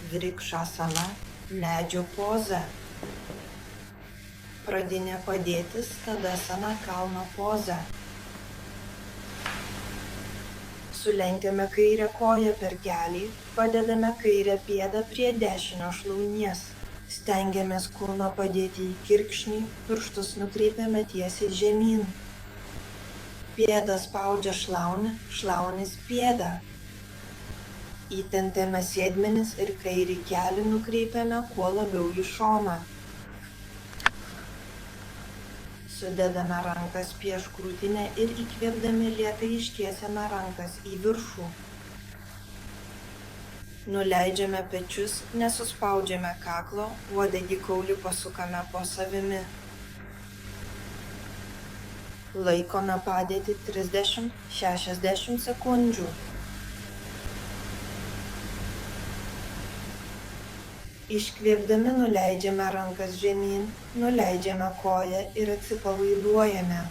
Vrikšasana medžio poza. Pradinė padėtis Tadasana kalno poza. Sulenkiame kairę koją per kelį, padedame kairę pėdą prie dešinio šlaunies. Stengiamės kūną padėti į kirkšnį, pirštus nukreipiame tiesiai žemyn. Pėda spaudžia šlaunį, šlaunis pėdą. Įtempiame sėdmenis ir kairį kelį nukreipiame kuo labiau į šoną. Sudedame rankas prieš krūtinę ir įkvėpdami lėtai ištiesiame rankas į viršų. Nuleidžiame pečius, nesuspaudžiame kaklo, uodegį kaulį pasukame po savimi. Laikome padėtį 30-60 sekundžių. Iškvėpdami nuleidžiame rankas žemyn, nuleidžiame koją ir atsipalaiduojame.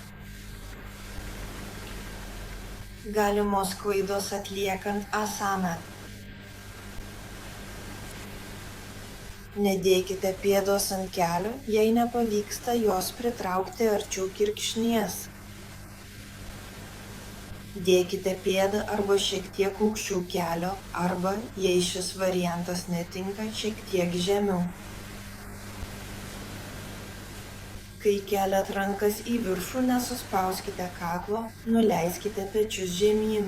Galimos klaidos atliekant asaną. Nedėkite pėdos ant kelių, jei nepavyksta jos pritraukti arčiau kirkšnies. Dėkite pėdą arba šiek tiek aukščiau kelio, arba, jei šis variantas netinka, šiek tiek žemiau. Kai keliat rankas į viršų, nesuspauskite kaklo, nuleiskite pečius žemyn.